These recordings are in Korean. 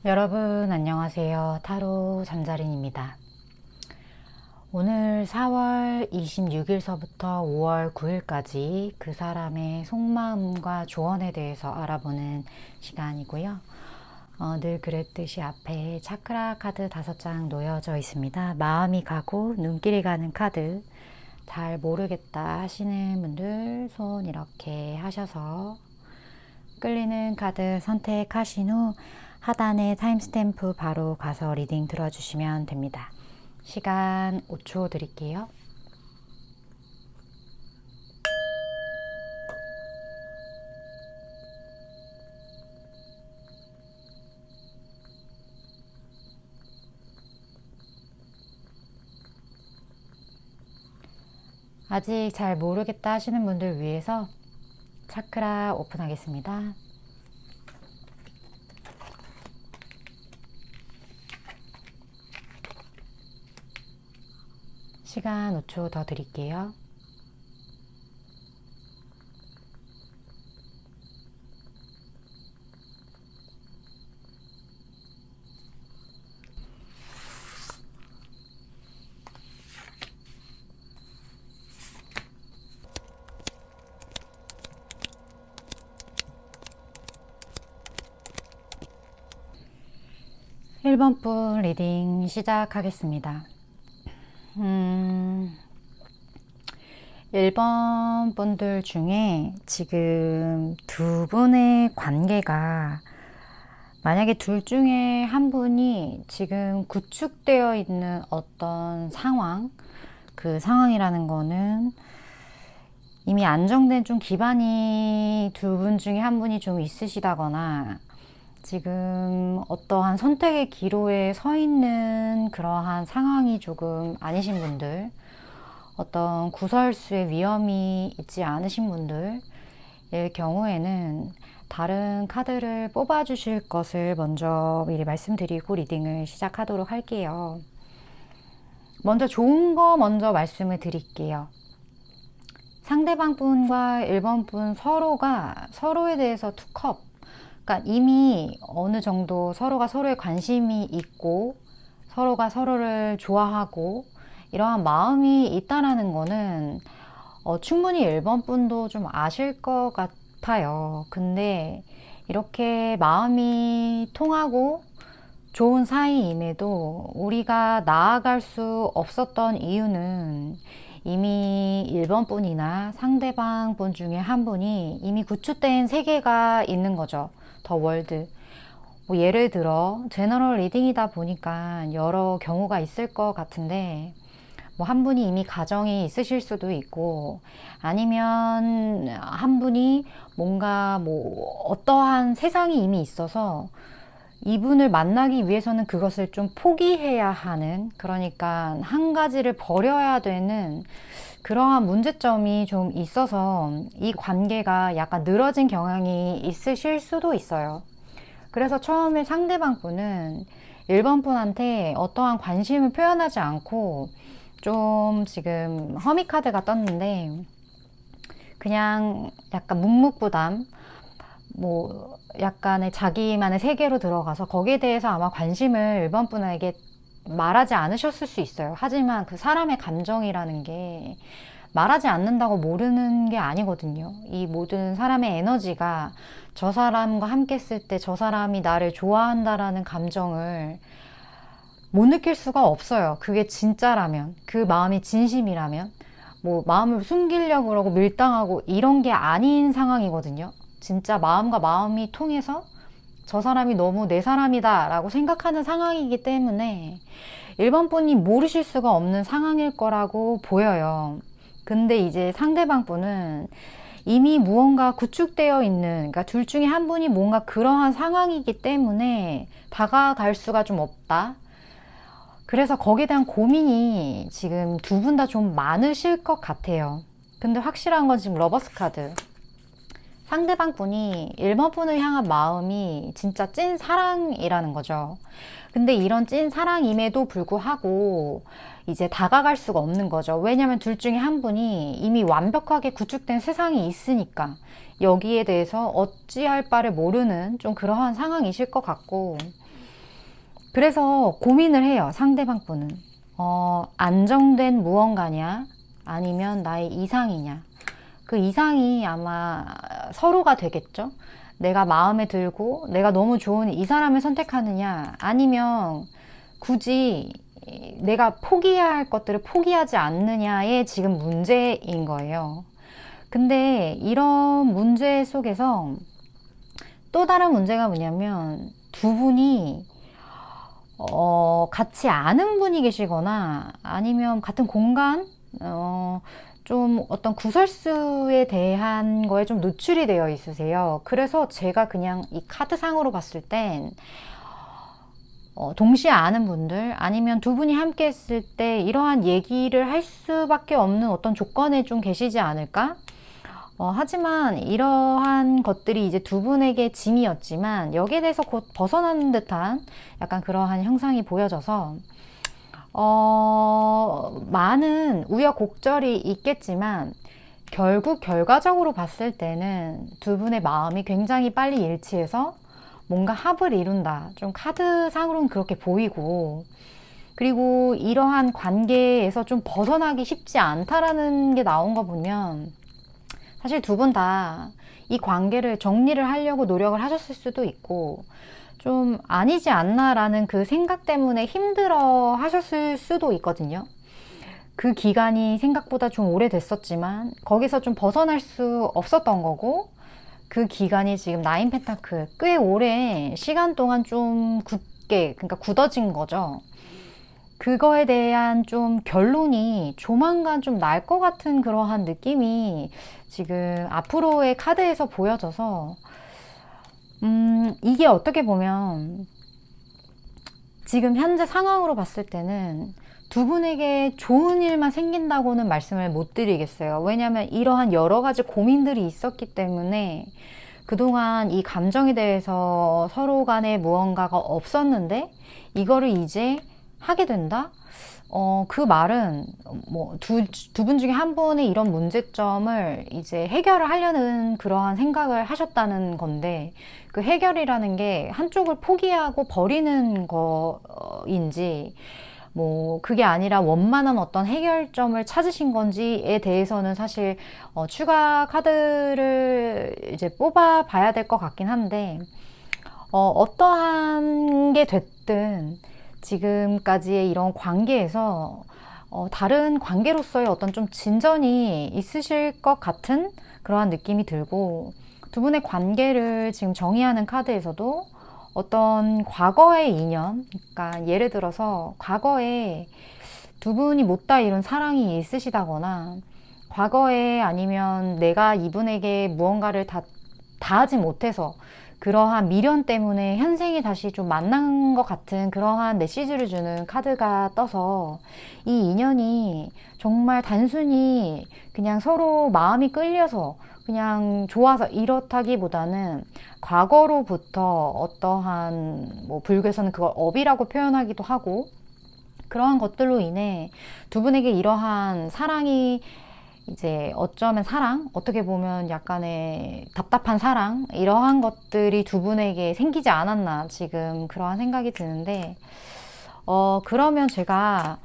여러분 안녕하세요. 타로 잠자린입니다. 오늘 4월 26일서부터 5월 9일까지 그 사람의 속마음과 조언에 대해서 알아보는 시간이고요. 늘 그랬듯이 앞에 차크라 카드 5장 놓여져 있습니다. 마음이 가고 눈길이 가는 카드, 잘 모르겠다 하시는 분들 손 이렇게 하셔서 끌리는 카드 선택하신 후 하단에 타임스탬프 바로 가서 리딩 들어주시면 됩니다. 시간 5초 드릴게요. 아직 잘 모르겠다 하시는 분들 위해서 차크라 오픈하겠습니다. 시간 5초 더 드릴게요. 일 번 분 리딩 시작하겠습니다. 1번 분들 중에 지금 두 분의 관계가 만약에 둘 중에 한 분이 지금 구축되어 있는 어떤 상황, 그 상황이라는 거는 이미 안정된 좀 기반이 두 분 중에 한 분이 좀 있으시다거나 지금 어떠한 선택의 기로에 서 있는 그러한 상황이 조금 아니신 분들, 어떤 구설수의 위험이 있지 않으신 분들일 경우에는 다른 카드를 뽑아 주실 것을 먼저 미리 말씀드리고 리딩을 시작하도록 할게요. 먼저 좋은 거 먼저 말씀을 드릴게요. 상대방 분과 1번 분 서로가 서로에 대해서 투컵, 그러니까 이미 어느 정도 서로가 서로에 관심이 있고 서로가 서로를 좋아하고 이러한 마음이 있다라는 거는 충분히 1번 분도 좀 아실 것 같아요. 근데 이렇게 마음이 통하고 좋은 사이임에도 우리가 나아갈 수 없었던 이유는 이미 1번 분이나 상대방 분 중에 한 분이 이미 구축된 세계가 있는 거죠. 더 월드. 뭐 예를 들어 제너럴 리딩이다 보니까 여러 경우가 있을 것 같은데 뭐 한 분이 이미 가정이 있으실 수도 있고 아니면 한 분이 뭔가 뭐 어떠한 세상이 이미 있어서 이분을 만나기 위해서는 그것을 좀 포기해야 하는, 그러니까 한 가지를 버려야 되는 그러한 문제점이 좀 있어서 이 관계가 약간 늘어진 경향이 있으실 수도 있어요. 그래서 처음에 상대방 분은 1번 분한테 어떠한 관심을 표현하지 않고 좀 지금 허미 카드가 떴는데 그냥 약간 묵묵부담, 뭐 약간의 자기만의 세계로 들어가서 거기에 대해서 아마 관심을 1번 분에게 말하지 않으셨을 수 있어요. 하지만 그 사람의 감정이라는 게 말하지 않는다고 모르는 게 아니거든요. 이 모든 사람의 에너지가 저 사람과 함께 있을 때 저 사람이 나를 좋아한다라는 감정을 못 느낄 수가 없어요. 그게 진짜라면, 그 마음이 진심이라면, 뭐 마음을 숨기려고 그러고 밀당하고 이런 게 아닌 상황이거든요. 진짜 마음과 마음이 통해서 저 사람이 너무 내 사람이다 라고 생각하는 상황이기 때문에 1번 분이 모르실 수가 없는 상황일 거라고 보여요. 근데 이제 상대방 분은 이미 무언가 구축되어 있는, 그러니까 둘 중에 한 분이 뭔가 그러한 상황이기 때문에 다가갈 수가 좀 없다. 그래서 거기에 대한 고민이 지금 두 분 다 좀 많으실 것 같아요. 근데 확실한 건 지금 러버스 카드. 상대방 분이 1번 분을 향한 마음이 진짜 찐 사랑이라는 거죠. 근데 이런 찐 사랑임에도 불구하고 이제 다가갈 수가 없는 거죠. 왜냐하면 둘 중에 한 분이 이미 완벽하게 구축된 세상이 있으니까 여기에 대해서 어찌할 바를 모르는 좀 그러한 상황이실 것 같고, 그래서 고민을 해요. 상대방 분은. 안정된 무언가냐? 아니면 나의 이상이냐? 그 이상이 아마 서로가 되겠죠? 내가 마음에 들고 내가 너무 좋은 이 사람을 선택하느냐? 아니면 굳이 내가 포기해야 할 것들을 포기하지 않느냐의 지금 문제인 거예요. 근데 이런 문제 속에서 또 다른 문제가 뭐냐면 두 분이 같이 아는 분이 계시거나 아니면 같은 공간, 좀 어떤 구설수에 대한 거에 좀 노출이 되어 있으세요. 그래서 제가 그냥 이 카드상으로 봤을 땐 동시에 아는 분들 아니면 두 분이 함께 했을 때 이러한 얘기를 할 수밖에 없는 어떤 조건에 좀 계시지 않을까? 하지만 이러한 것들이 이제 두 분에게 짐이었지만 여기에 대해서 곧 벗어나는 듯한 약간 그러한 형상이 보여져서 많은 우여곡절이 있겠지만 결국 결과적으로 봤을 때는 두 분의 마음이 굉장히 빨리 일치해서 뭔가 합을 이룬다. 좀 카드상으로는 그렇게 보이고 그리고 이러한 관계에서 좀 벗어나기 쉽지 않다라는 게 나온 거 보면 사실 두 분 다 이 관계를 정리를 하려고 노력을 하셨을 수도 있고 좀 아니지 않나라는 그 생각 때문에 힘들어 하셨을 수도 있거든요. 그 기간이 생각보다 좀 오래됐었지만 거기서 좀 벗어날 수 없었던 거고 그 기간이 지금 나인 펜타클 꽤 오랜 시간 동안 좀 굳게 그러니까 굳어진 거죠. 그거에 대한 좀 결론이 조만간 좀 날 것 같은 그러한 느낌이 지금 앞으로의 카드에서 보여져서 이게 어떻게 보면 지금 현재 상황으로 봤을 때는 두 분에게 좋은 일만 생긴다고는 말씀을 못 드리겠어요. 왜냐하면 이러한 여러 가지 고민들이 있었기 때문에 그동안 이 감정에 대해서 서로 간에 무언가가 없었는데 이거를 이제 하게 된다? 그 말은 뭐 두 분 중에 한 분의 이런 문제점을 이제 해결을 하려는 그러한 생각을 하셨다는 건데 그 해결이라는 게 한쪽을 포기하고 버리는 거인지 뭐 그게 아니라 원만한 어떤 해결점을 찾으신 건지에 대해서는 사실 추가 카드를 이제 뽑아 봐야 될 것 같긴 한데 어떠한 게 됐든 지금까지의 이런 관계에서 다른 관계로서의 어떤 좀 진전이 있으실 것 같은 그러한 느낌이 들고 두 분의 관계를 지금 정의하는 카드에서도 어떤 과거의 인연, 그러니까 예를 들어서 과거에 두 분이 못다 이룬 사랑이 있으시다거나 과거에 아니면 내가 이분에게 무언가를 다 하지 못해서 그러한 미련 때문에 현생에 다시 좀 만난 것 같은 그러한 메시지를 주는 카드가 떠서 이 인연이 정말 단순히 그냥 서로 마음이 끌려서 그냥 좋아서 이렇다기보다는 과거로부터 어떠한 뭐 불교에서는 그걸 업이라고 표현하기도 하고 그러한 것들로 인해 두 분에게 이러한 사랑이 이제 어쩌면 사랑, 어떻게 보면 약간의 답답한 사랑, 이러한 것들이 두 분에게 생기지 않았나 지금 그러한 생각이 드는데, 그러면 제가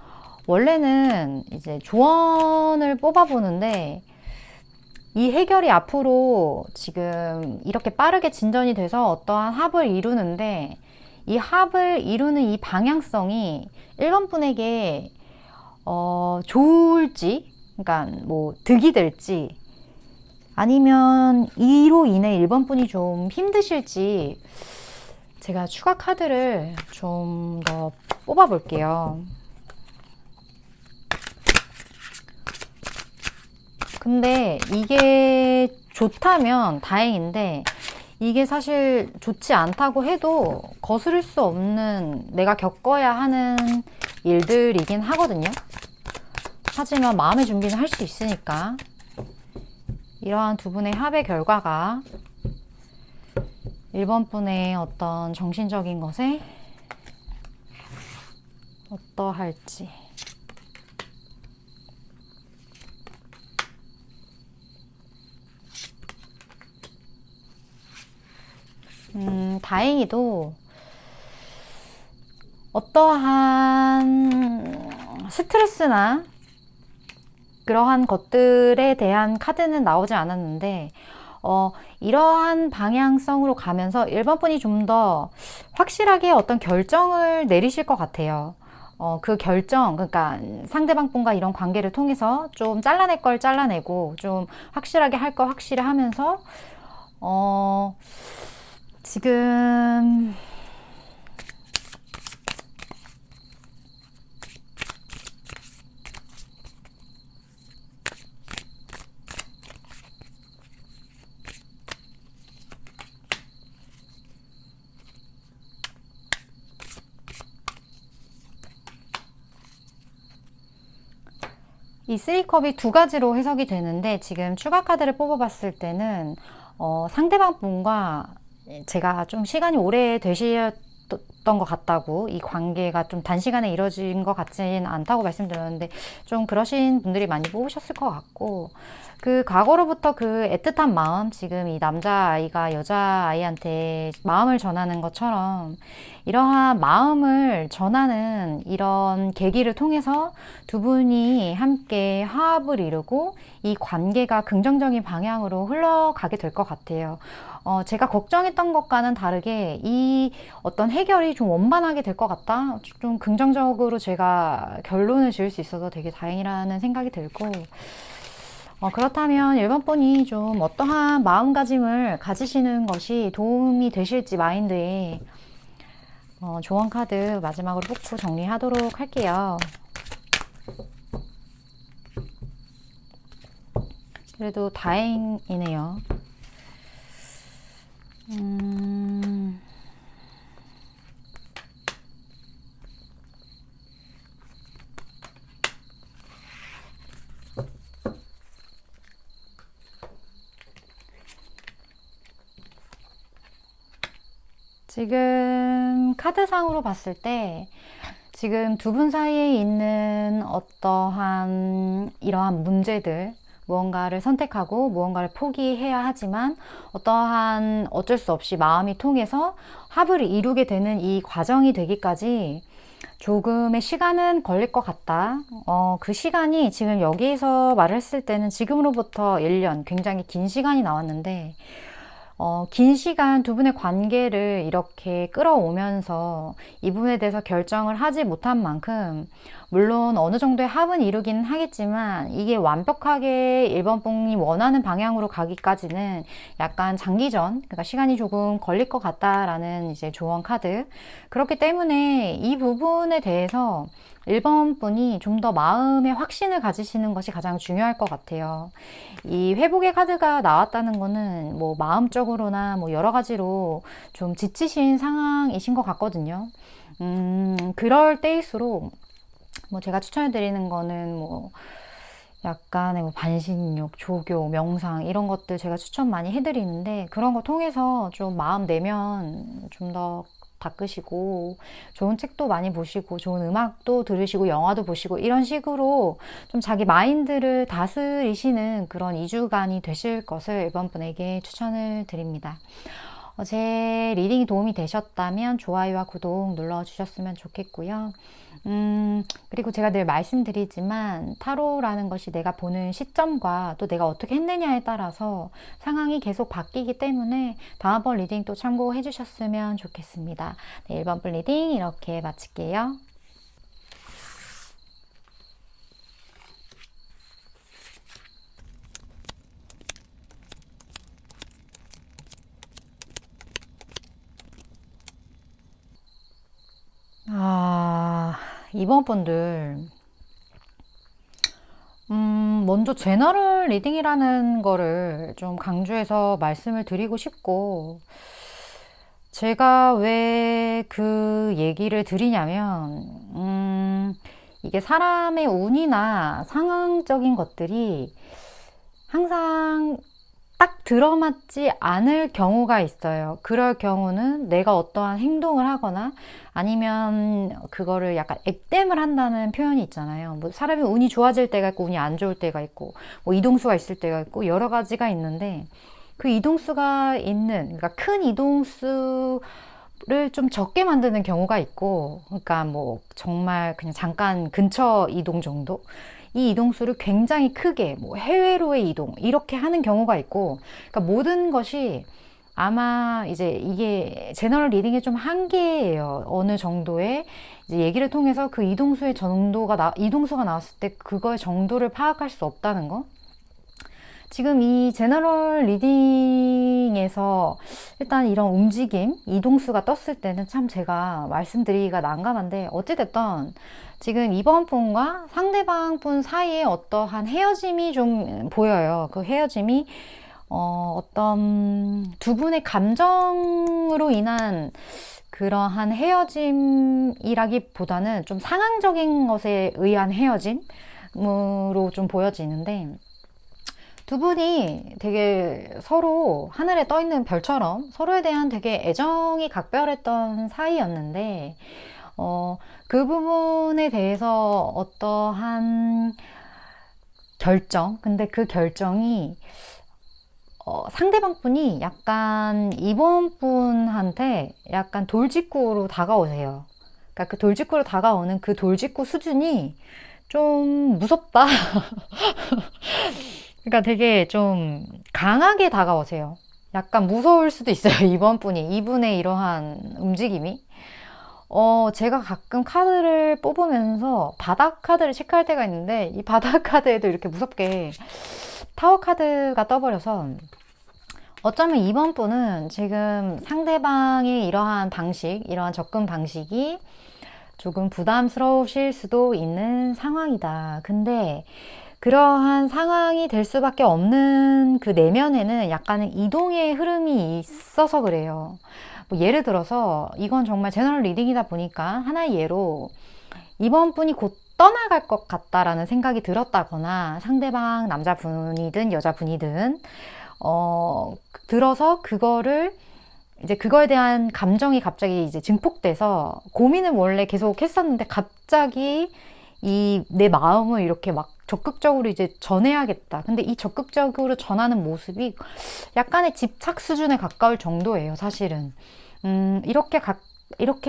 원래는 이제 조언을 뽑아보는데, 이 해결이 앞으로 지금 이렇게 빠르게 진전이 돼서 어떠한 합을 이루는데, 이 합을 이루는 이 방향성이 1번 분에게 좋을지, 그러니까 뭐 득이 될지 아니면 이로 인해 1번 분이 좀 힘드실지 제가 추가 카드를 좀 더 뽑아 볼게요. 근데 이게 좋다면 다행인데 이게 사실 좋지 않다고 해도 거스를 수 없는 내가 겪어야 하는 일들이긴 하거든요. 하지만 마음의 준비는 할 수 있으니까 이러한 두 분의 합의 결과가 1번 분의 어떤 정신적인 것에 어떠할지. 다행히도 어떠한 스트레스나 그러한 것들에 대한 카드는 나오지 않았는데, 이러한 방향성으로 가면서 1번 분이 좀 더 확실하게 어떤 결정을 내리실 것 같아요. 그 결정, 그러니까 상대방 분과 이런 관계를 통해서 좀 잘라낼 걸 잘라내고, 좀 확실하게 할 거 확실히 하면서, 지금, 이 쓰리컵이 두 가지로 해석이 되는데, 지금 추가 카드를 뽑아봤을 때는 상대방 분과 제가 좀 시간이 오래 되셨던 것 같다고, 이 관계가 좀 단시간에 이뤄진 것 같지는 않다고 말씀드렸는데, 좀 그러신 분들이 많이 뽑으셨을 것 같고, 그 과거로부터 그 애틋한 마음, 지금 이 남자아이가 여자아이한테 마음을 전하는 것처럼 이러한 마음을 전하는 이런 계기를 통해서 두 분이 함께 화합을 이루고 이 관계가 긍정적인 방향으로 흘러가게 될 것 같아요. 제가 걱정했던 것과는 다르게 이 어떤 해결이 좀 원만하게 될 것 같다. 좀 긍정적으로 제가 결론을 지을 수 있어서 되게 다행이라는 생각이 들고, 그렇다면 1번 분이 좀 어떠한 마음가짐을 가지시는 것이 도움이 되실지 마인드에 조언 카드 마지막으로 뽑고 정리하도록 할게요. 그래도 다행이네요. 지금 카드상으로 봤을 때 지금 두 분 사이에 있는 어떠한 이러한 문제들, 무언가를 선택하고 무언가를 포기해야 하지만 어떠한 어쩔 수 없이 마음이 통해서 합을 이루게 되는 이 과정이 되기까지 조금의 시간은 걸릴 것 같다. 그 시간이 지금 여기에서 말을 했을 때는 지금으로부터 1년, 굉장히 긴 시간이 나왔는데, 긴 시간 두 분의 관계를 이렇게 끌어오면서 이 부분에 대해서 결정을 하지 못한 만큼, 물론 어느 정도의 합은 이루기는 하겠지만 이게 완벽하게 1번 뽕이 원하는 방향으로 가기까지는 약간 장기전, 그러니까 시간이 조금 걸릴 것 같다라는 이제 조언 카드. 그렇기 때문에 이 부분에 대해서 1번 분이 좀 더 마음의 확신을 가지시는 것이 가장 중요할 것 같아요. 이 회복의 카드가 나왔다는 거는 뭐 마음적으로나 뭐 여러 가지로 좀 지치신 상황이신 것 같거든요. 그럴 때일수록 뭐 제가 추천해 드리는 거는 뭐 약간의 뭐 반신욕, 조교, 명상 이런 것들 제가 추천 많이 해드리는데, 그런 거 통해서 좀 마음 내면 좀 더 닦으시고 좋은 책도 많이 보시고 좋은 음악도 들으시고 영화도 보시고 이런 식으로 좀 자기 마인드를 다스리시는 그런 2주간이 되실 것을 이번 분에게 추천을 드립니다. 제 리딩이 도움이 되셨다면 좋아요와 구독 눌러주셨으면 좋겠고요. 그리고 제가 늘 말씀드리지만 타로라는 것이 내가 보는 시점과 또 내가 어떻게 했느냐에 따라서 상황이 계속 바뀌기 때문에 다음번 리딩 또 참고해 주셨으면 좋겠습니다. 네, 1번 분 리딩 이렇게 마칠게요. 이번 분들 먼저 제너럴 리딩이라는 거를 좀 강조해서 말씀을 드리고 싶고, 제가 왜 그 얘기를 드리냐면, 이게 사람의 운이나 상황적인 것들이 항상 딱 들어맞지 않을 경우가 있어요. 그럴 경우는 내가 어떠한 행동을 하거나 아니면 그거를 약간 액땜을 한다는 표현이 있잖아요. 뭐 사람이 운이 좋아질 때가 있고 운이 안 좋을 때가 있고 뭐 이동수가 있을 때가 있고 여러 가지가 있는데, 그 이동수가 있는, 그러니까 큰 이동수 좀 적게 만드는 경우가 있고, 그러니까 뭐 정말 그냥 잠깐 근처 이동 정도? 이 이동수를 굉장히 크게 뭐 해외로의 이동 이렇게 하는 경우가 있고, 그러니까 모든 것이 아마 이제 이게 제너럴 리딩의 좀 한계예요. 어느 정도의 이제 얘기를 통해서 그 이동수의 이동수가 나왔을 때 그거의 정도를 파악할 수 없다는 거. 지금 이 제너럴 리딩에서 일단 이런 움직임, 이동수가 떴을 때는 참 제가 말씀드리기가 난감한데, 어찌됐든 지금 이번 분과 상대방 분 사이에 어떠한 헤어짐이 좀 보여요. 그 헤어짐이 어떤 두 분의 감정으로 인한 그러한 헤어짐이라기보다는 좀 상황적인 것에 의한 헤어짐으로 좀 보여지는데, 두 분이 되게 서로 하늘에 떠 있는 별처럼 서로에 대한 되게 애정이 각별했던 사이였는데, 그 부분에 대해서 어떠한 근데 그 결정이 상대방 분이 약간 이번 분한테 약간 돌직구로 다가오세요. 그러니까 그 돌직구로 다가오는 그 돌직구 수준이 좀 무섭다. 그러니까 되게 좀 강하게 다가오세요. 약간 무서울 수도 있어요. 이분의 이러한 움직임이. 제가 가끔 카드를 뽑으면서 바닥 카드를 체크할 때가 있는데, 이 바닥 카드에도 이렇게 무섭게 타워 카드가 떠버려서, 어쩌면 이번 분은 지금 상대방의 이러한 접근 방식이 조금 부담스러우실 수도 있는 상황이다. 근데 그러한 상황이 될 수밖에 없는 그 내면에는 약간의 이동의 흐름이 있어서 그래요. 뭐 예를 들어서 이건 정말 제너럴 리딩이다 보니까 하나의 예로, 이번 분이 곧 떠나갈 것 같다라는 생각이 들었다거나, 상대방 남자분이든 여자분이든 들어서 그거에 대한 감정이 갑자기 이제 증폭돼서 고민을 원래 계속 했었는데, 갑자기 내 마음을 이렇게 막 적극적으로 이제 전해야겠다. 근데 이 적극적으로 전하는 모습이 약간의 집착 수준에 가까울 정도예요, 사실은. 이렇게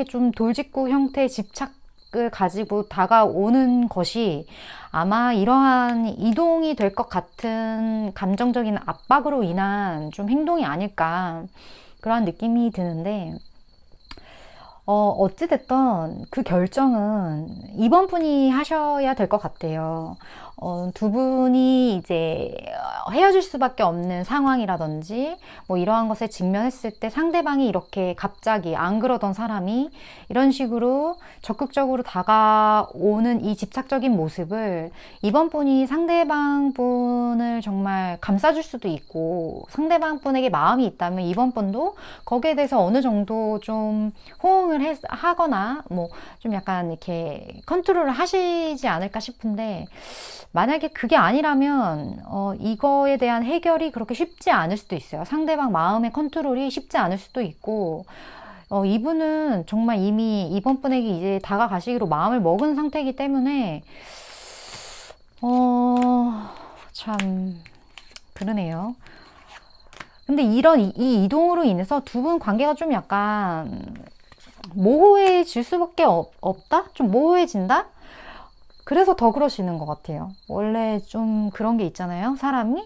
좀 돌직구 형태의 집착을 가지고 다가오는 것이 아마 이러한 이동이 될 것 같은 감정적인 압박으로 인한 좀 행동이 아닐까, 그런 느낌이 드는데, 어찌됐든 그 결정은 이번 분이 하셔야 될 것 같아요. 두 분이 이제 헤어질 수밖에 없는 상황이라든지 뭐 이러한 것에 직면했을 때 상대방이 이렇게 갑자기 안 그러던 사람이 이런 식으로 적극적으로 다가오는 이 집착적인 모습을 이번 분이 상대방 분을 정말 감싸줄 수도 있고, 상대방 분에게 마음이 있다면 이번 분도 거기에 대해서 어느 정도 좀 호응을 하거나 뭐 좀 약간 이렇게 컨트롤을 하시지 않을까 싶은데, 만약에 그게 아니라면 이거에 대한 해결이 그렇게 쉽지 않을 수도 있어요. 상대방 마음의 컨트롤이 쉽지 않을 수도 있고, 이분은 정말 이미 이번 분에게 이제 다가가시기로 마음을 먹은 상태이기 때문에 참 그러네요. 근데 이 이동으로 인해서 두 분 관계가 좀 약간 모호해질 수밖에 없다? 좀 모호해진다? 그래서 더 그러시는 것 같아요. 원래 좀 그런 게 있잖아요, 사람이.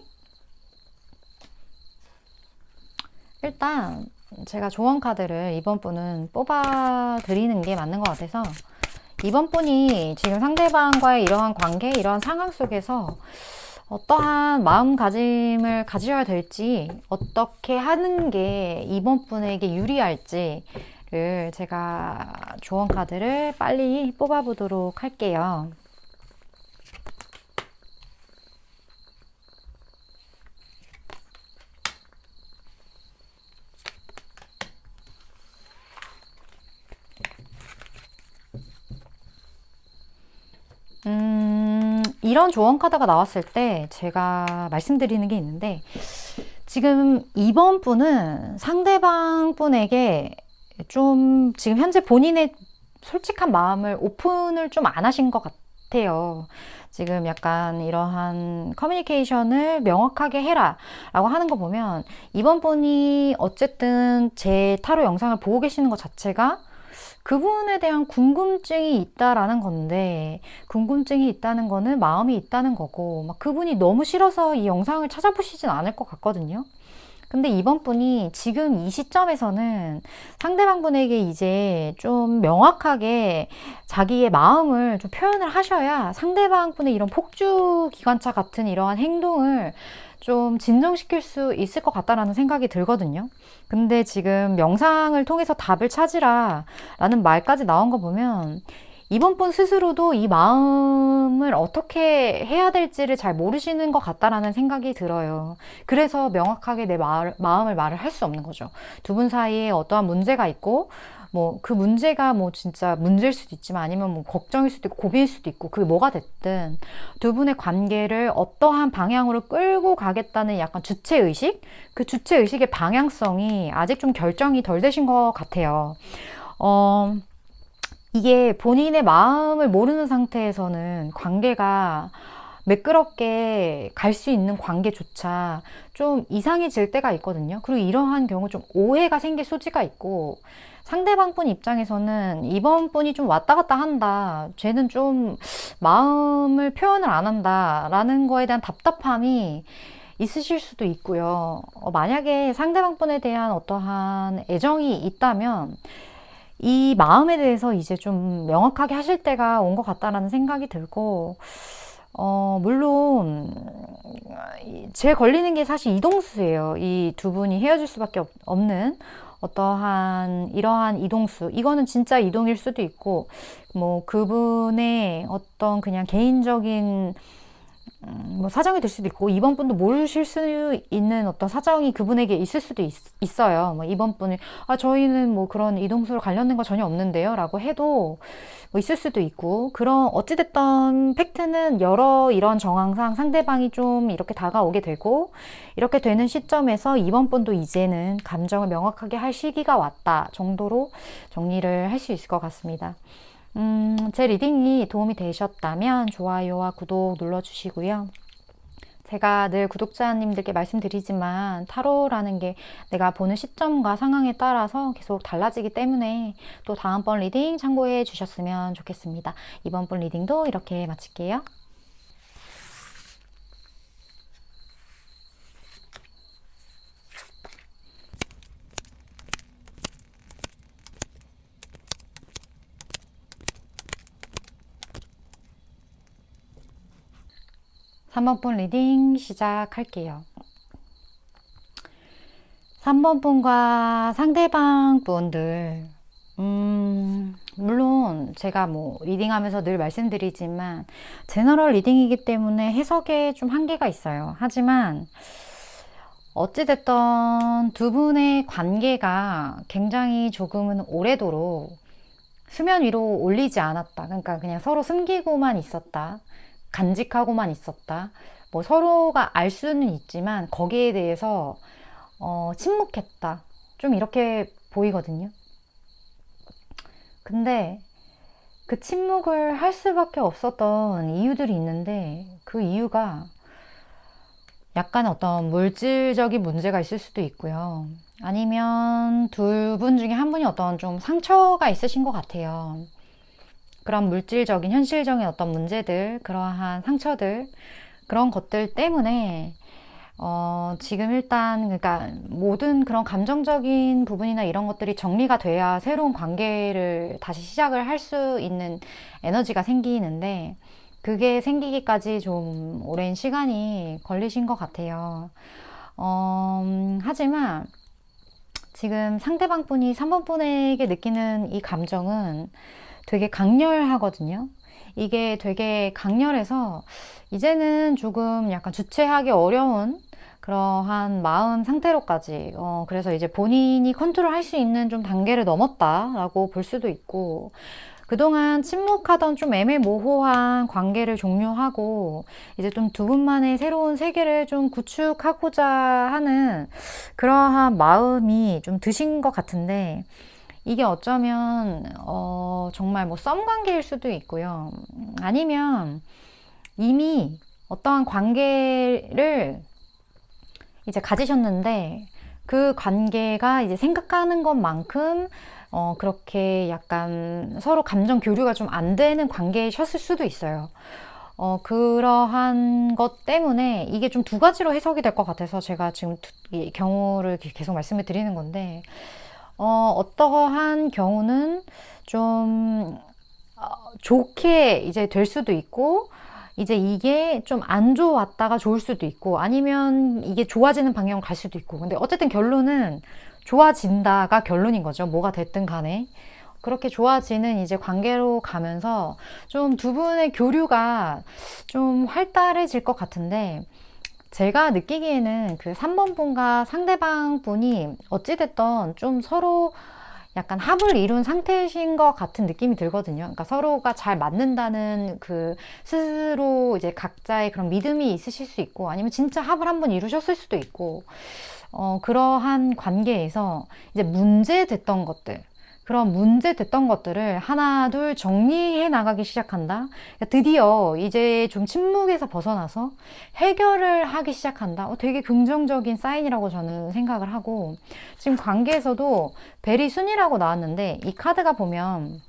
일단 제가 조언 카드를 이번 분은 뽑아 드리는 게 맞는 것 같아서, 이번 분이 지금 상대방과의 이러한 관계, 이러한 상황 속에서 어떠한 마음가짐을 가지셔야 될지, 어떻게 하는 게 이번 분에게 유리할지를 제가 조언 카드를 빨리 뽑아보도록 할게요. 이런 조언 카드가 나왔을 때 제가 말씀드리는 게 있는데, 지금 이번 분은 상대방 분에게 좀 지금 현재 본인의 솔직한 마음을 오픈을 좀 안 하신 것 같아요. 지금 약간 이러한 커뮤니케이션을 명확하게 해라 라고 하는 거 보면 이번 분이 어쨌든 제 타로 영상을 보고 계시는 것 자체가 그분에 대한 궁금증이 있다라는 건데, 궁금증이 있다는 거는 마음이 있다는 거고, 막 그분이 너무 싫어서 이 영상을 찾아보시진 않을 것 같거든요. 근데 이번 분이 지금 이 시점에서는 상대방분에게 이제 좀 명확하게 자기의 마음을 좀 표현을 하셔야 상대방분의 이런 폭주 기관차 같은 이러한 행동을 좀 진정시킬 수 있을 것 같다라는 생각이 들거든요. 근데 지금 영상을 통해서 답을 찾으라 라는 말까지 나온 거 보면 이번 분 스스로도 이 마음을 어떻게 해야 될지를 잘 모르시는 것 같다라는 생각이 들어요. 그래서 명확하게 내 마음을 말을 할 수 없는 거죠. 두 분 사이에 어떠한 문제가 있고, 뭐 그 문제가 뭐 진짜 문제일 수도 있지만 아니면 뭐 걱정일 수도 있고 고민일 수도 있고 그게 뭐가 됐든 두 분의 관계를 어떠한 방향으로 끌고 가겠다는 약간 주체의식? 그 주체의식의 방향성이 아직 좀 결정이 덜 되신 것 같아요. 이게 본인의 마음을 모르는 상태에서는 관계가 매끄럽게 갈 수 있는 관계조차 좀 이상해질 때가 있거든요. 그리고 이러한 경우 좀 오해가 생길 소지가 있고 상대방 분 입장에서는 이번 분이 좀 왔다 갔다 한다. 쟤는 좀 마음을 표현을 안 한다. 라는 거에 대한 답답함이 있으실 수도 있고요. 만약에 상대방 분에 대한 어떠한 애정이 있다면 이 마음에 대해서 이제 좀 명확하게 하실 때가 온 것 같다라는 생각이 들고, 물론, 제일 걸리는 게 사실 이동수예요. 이 두 분이 헤어질 수밖에 없는 어떠한 이러한 이동수. 이거는 진짜 이동일 수도 있고, 뭐 그분의 어떤 그냥 개인적인 뭐 사정이 될 수도 있고 이번 분도 모르실 수 있는 어떤 사정이 그분에게 있을 수도 있어요. 뭐 이번 분이 저희는 뭐 그런 이동수로 관련된 거 전혀 없는데요 라고 해도 뭐 있을 수도 있고 그런 어찌됐던 팩트는 여러 이런 정황상 상대방이 좀 이렇게 다가오게 되고 이렇게 되는 시점에서 이번 분도 이제는 감정을 명확하게 할 시기가 왔다 정도로 정리를 할 수 있을 것 같습니다. 제 리딩이 도움이 되셨다면 좋아요와 구독 눌러주시고요. 제가 늘 구독자님들께 말씀드리지만 타로라는 게 내가 보는 시점과 상황에 따라서 계속 달라지기 때문에 또 다음번 리딩 참고해 주셨으면 좋겠습니다. 이번 번 리딩도 이렇게 마칠게요. 3번 분 리딩 시작할게요. 3번 분과 상대방 분들, 물론 제가 뭐 리딩하면서 늘 말씀드리지만 제너럴 리딩이기 때문에 해석에 좀 한계가 있어요. 하지만 어찌됐던 두 분의 관계가 굉장히 조금은 오래도록 수면 위로 올리지 않았다. 그러니까 그냥 서로 숨기고만 있었다. 간직하고만 있었다. 뭐 서로가 알 수는 있지만 거기에 대해서 침묵했다. 좀 이렇게 보이거든요. 근데 그 침묵을 할 수밖에 없었던 이유들이 있는데 그 이유가 약간 어떤 물질적인 문제가 있을 수도 있고요. 아니면 두 분 중에 한 분이 어떤 좀 상처가 있으신 것 같아요. 그런 물질적인 현실적인 어떤 문제들, 그러한 상처들, 그런 것들 때문에 지금 일단 그러니까 모든 그런 감정적인 부분이나 이런 것들이 정리가 돼야 새로운 관계를 다시 시작을 할 수 있는 에너지가 생기는데 그게 생기기까지 좀 오랜 시간이 걸리신 것 같아요. 하지만 지금 상대방 분이 3번 분에게 느끼는 이 감정은 되게 강렬하거든요. 이게 되게 강렬해서 이제는 조금 약간 주체하기 어려운 그러한 마음 상태로까지 그래서 이제 본인이 컨트롤 할 수 있는 좀 단계를 넘었다라고 볼 수도 있고 그동안 침묵하던 좀 애매모호한 관계를 종료하고 이제 좀 두 분만의 새로운 세계를 좀 구축하고자 하는 그러한 마음이 좀 드신 것 같은데 이게 어쩌면 정말 뭐 썸 관계일 수도 있고요. 아니면 이미 어떠한 관계를 이제 가지셨는데 그 관계가 이제 생각하는 것만큼 그렇게 약간 서로 감정 교류가 좀 안 되는 관계셨을 수도 있어요. 그러한 것 때문에 이게 좀 두 가지로 해석이 될 것 같아서 제가 지금 이 경우를 계속 말씀을 드리는 건데, 어떠한 경우는 좀 좋게 이제 될 수도 있고, 이제 이게 좀 안 좋았다가 좋을 수도 있고, 아니면 이게 좋아지는 방향으로 갈 수도 있고. 근데 어쨌든 결론은 좋아진다가 결론인 거죠. 뭐가 됐든 간에. 그렇게 좋아지는 이제 관계로 가면서 좀 두 분의 교류가 좀 활달해질 것 같은데, 제가 느끼기에는 그 3번 분과 상대방 분이 어찌됐던 좀 서로 약간 합을 이룬 상태이신 것 같은 느낌이 들거든요. 그러니까 서로가 잘 맞는다는 그 스스로 이제 각자의 그런 믿음이 있으실 수 있고, 아니면 진짜 합을 한번 이루셨을 수도 있고, 그러한 관계에서 이제 문제됐던 것들, 그런 문제됐던 것들을 하나 둘 정리해 나가기 시작한다. 그러니까 드디어 이제 좀 침묵에서 벗어나서 해결을 하기 시작한다. 되게 긍정적인 사인이라고 저는 생각을 하고, 지금 관계에서도 벨이 순이라고 나왔는데, 이 카드가 보면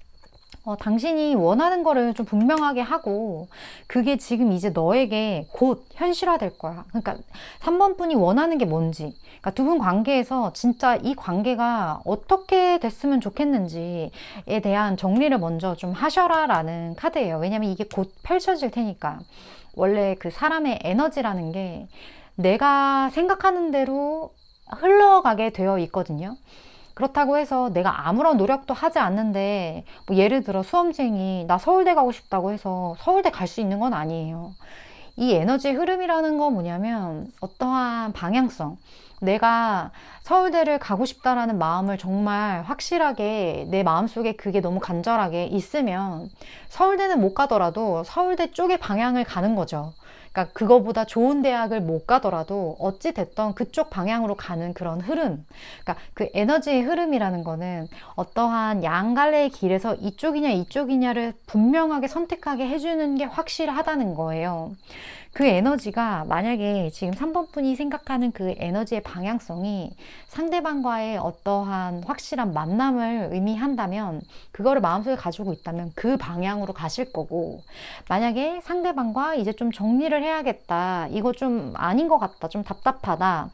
당신이 원하는 거를 좀 분명하게 하고, 그게 지금 이제 너에게 곧 현실화될 거야. 그러니까 3번 분이 원하는 게 뭔지, 그러니까 두 분 관계에서 진짜 이 관계가 어떻게 됐으면 좋겠는지에 대한 정리를 먼저 좀 하셔라 라는 카드예요. 왜냐면 이게 곧 펼쳐질 테니까. 원래 그 사람의 에너지라는 게 내가 생각하는 대로 흘러가게 되어 있거든요. 그렇다고 해서 내가 아무런 노력도 하지 않는데, 뭐 예를 들어 수험생이 나 서울대 가고 싶다고 해서 서울대 갈 수 있는 건 아니에요. 이 에너지 흐름이라는 건 뭐냐면 어떠한 방향성, 내가 서울대를 가고 싶다라는 마음을 정말 확실하게 내 마음속에 그게 너무 간절하게 있으면 서울대는 못 가더라도 서울대 쪽의 방향을 가는 거죠. 그러니까 그거보다 좋은 대학을 못 가더라도 어찌 됐던 그쪽 방향으로 가는 그런 흐름. 그러니까 그 에너지의 흐름이라는 거는 어떠한 양갈래의 길에서 이쪽이냐 이쪽이냐를 분명하게 선택하게 해주는 게 확실하다는 거예요. 그 에너지가 만약에 지금 3번 분이 생각하는 그 에너지의 방향성이 상대방과의 어떠한 확실한 만남을 의미한다면, 그거를 마음속에 가지고 있다면 그 방향으로 가실 거고, 만약에 상대방과 이제 좀 정리를 해야겠다, 이거 좀 아닌 것 같다, 좀 답답하다,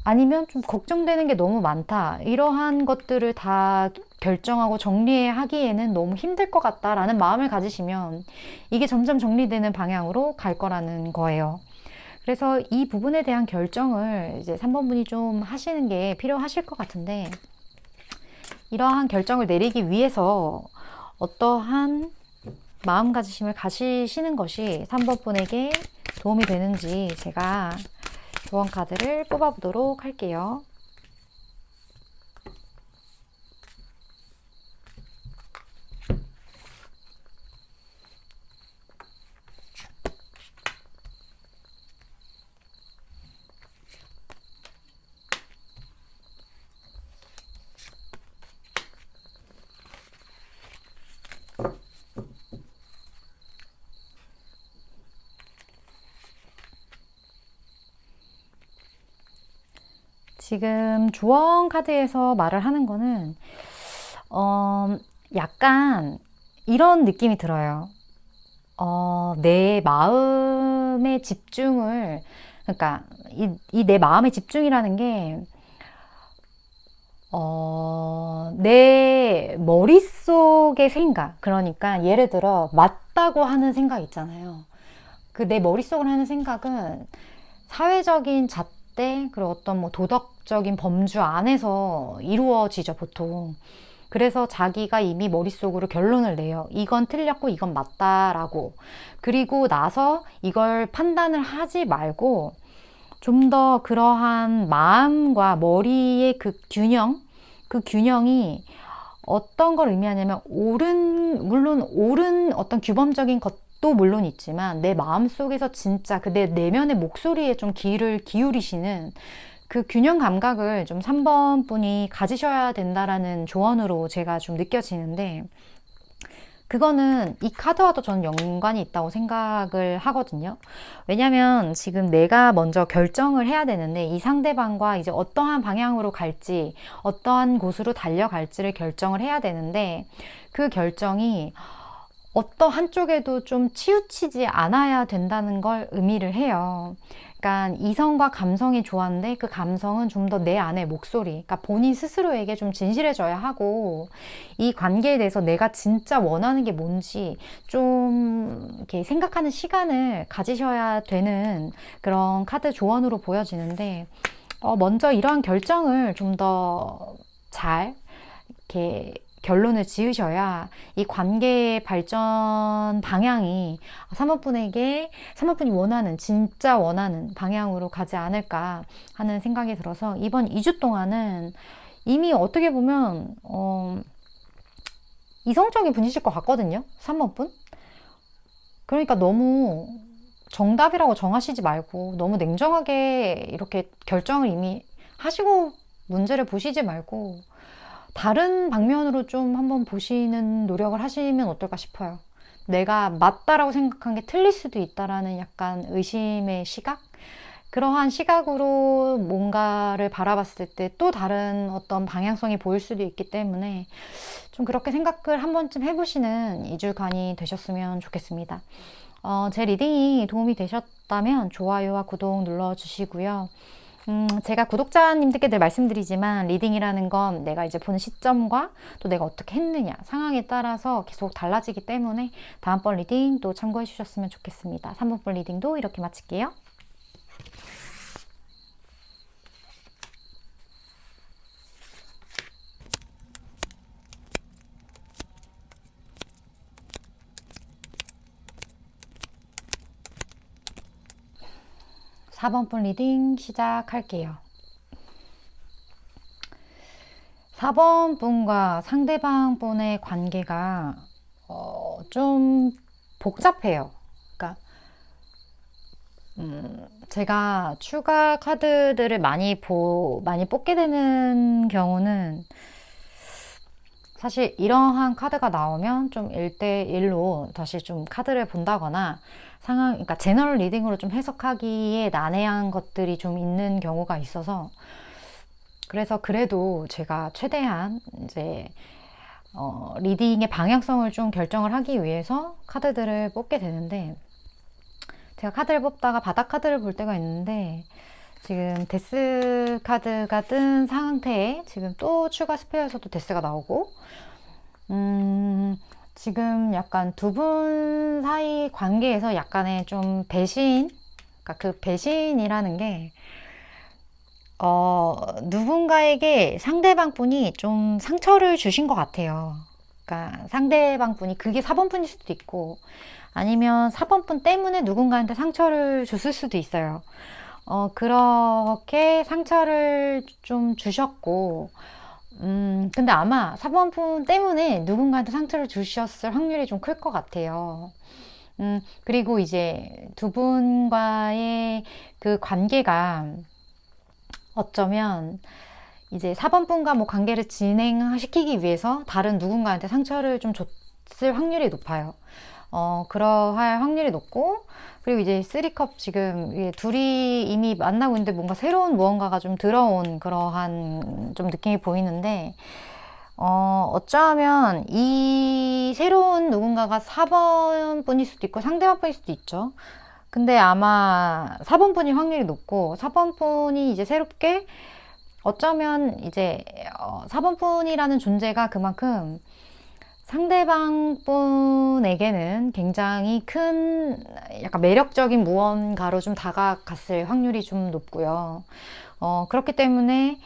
아니면 좀 걱정되는 게 너무 많다, 이러한 것들을 다 결정하고 정리하기에는 너무 힘들 것 같다라는 마음을 가지시면 이게 점점 정리되는 방향으로 갈 거라는 거예요. 그래서 이 부분에 대한 결정을 이제 3번 분이 좀 하시는 게 필요하실 것 같은데, 이러한 결정을 내리기 위해서 어떠한 마음가짐을 가지시는 것이 3번 분에게 도움이 되는지 제가 조언 카드를 뽑아보도록 할게요. 지금 조언 카드에서 말을 하는 거는 약간 이런 느낌이 들어요. 내 마음의 집중을, 그러니까 이 내 마음의 집중이라는 게 내 머릿속의 생각, 그러니까 예를 들어 맞다고 하는 생각 있잖아요. 그 내 머릿속으로 하는 생각은 사회적인 잣대, 그리고 어떤 뭐 도덕적인 범주 안에서 이루어지죠, 보통. 그래서 자기가 이미 머릿속으로 결론을 내요. 이건 틀렸고 이건 맞다라고. 그리고 나서 이걸 판단을 하지 말고 좀 더 그러한 마음과 머리의 그 균형이 어떤 걸 의미하냐면, 물론 옳은 어떤 규범적인 것도 물론 있지만, 내 마음 속에서 진짜 그 내 내면의 목소리에 좀 귀를 기울이시는 그 균형 감각을 좀 3번 분이 가지셔야 된다라는 조언으로 제가 좀 느껴지는데, 그거는 이 카드와도 저는 연관이 있다고 생각을 하거든요. 왜냐면 지금 내가 먼저 결정을 해야 되는데, 이 상대방과 이제 어떠한 방향으로 갈지, 어떠한 곳으로 달려갈지를 결정을 해야 되는데, 그 결정이 어떤 한쪽에도 좀 치우치지 않아야 된다는 걸 의미를 해요. 그러니까 이성과 감성이 좋았는데 그 감성은 좀 더 내 안의 목소리, 그러니까 본인 스스로에게 좀 진실해져야 하고, 이 관계에 대해서 내가 진짜 원하는 게 뭔지 좀 이렇게 생각하는 시간을 가지셔야 되는 그런 카드 조언으로 보여지는데, 먼저 이러한 결정을 좀 더 잘 이렇게 결론을 지으셔야 이 관계의 발전 방향이 3번분이 원하는, 진짜 원하는 방향으로 가지 않을까 하는 생각이 들어서, 이번 2주 동안은 이미 어떻게 보면 이성적인 분이실 것 같거든요. 3번분. 그러니까 너무 정답이라고 정하시지 말고, 너무 냉정하게 이렇게 결정을 이미 하시고 문제를 보시지 말고, 다른 방면으로 좀 한번 보시는 노력을 하시면 어떨까 싶어요. 내가 맞다라고 생각한 게 틀릴 수도 있다라는 약간 의심의 시각? 그러한 시각으로 뭔가를 바라봤을 때 또 다른 어떤 방향성이 보일 수도 있기 때문에, 좀 그렇게 생각을 한 번쯤 해보시는 2주간이 되셨으면 좋겠습니다. 제 리딩이 도움이 되셨다면 좋아요와 구독 눌러주시고요. 제가 구독자님들께 늘 말씀드리지만, 리딩이라는 건 내가 이제 보는 시점과 또 내가 어떻게 했느냐, 상황에 따라서 계속 달라지기 때문에 다음번 리딩 또 참고해 주셨으면 좋겠습니다. 3번번 리딩도 이렇게 마칠게요. (4번분) 리딩 시작할게요. 4번 분과 상대방 분의 관계가 좀 복잡해요. 그러니까 제가 추가 카드들을 많이 뽑게 되는 경우는, 사실 이러한 카드가 나오면 좀 1대1로 다시 좀 카드를 본다거나, 그러니까 제너럴 리딩으로 좀 해석하기에 난해한 것들이 좀 있는 경우가 있어서, 그래서 그래도 제가 최대한 이제 리딩의 방향성을 좀 결정을 하기 위해서 카드들을 뽑게 되는데, 제가 카드를 뽑다가 바닥 카드를 볼 때가 있는데, 지금 데스 카드가 뜬 상태에 지금 또 추가 스페어에서도 데스가 나오고, 지금 약간 두 분 사이 관계에서 약간의 좀 배신, 그러니까 그 배신이라는 게 누군가에게 상대방 분이 좀 상처를 주신 것 같아요. 그러니까 상대방 분이, 그게 4번 분일 수도 있고, 아니면 4번 분 때문에 누군가한테 상처를 줬을 수도 있어요. 그렇게 상처를 좀 주셨고, 근데 아마 4번 분 때문에 누군가한테 상처를 주셨을 확률이 좀 클 것 같아요. 그리고 이제 두 분과의 그 관계가 어쩌면 이제 4번 분과 뭐 관계를 진행시키기 위해서 다른 누군가한테 상처를 좀 줬을 확률이 높아요. 그러할 확률이 높고, 그리고 이제 3컵, 지금 둘이 이미 만나고 있는데 뭔가 새로운 무언가가 좀 들어온 그러한 좀 느낌이 보이는데, 어쩌면 이 새로운 누군가가 4번 분일 수도 있고 상대방 분일 수도 있죠. 근데 아마 4번 분이 확률이 높고, 4번 분이 이제 새롭게, 어쩌면 이제 4번 분이라는 존재가 그만큼 상대방 분에게는 굉장히 큰 약간 매력적인 무언가로 좀 다가갔을 확률이 좀 높고요. 그렇기 때문에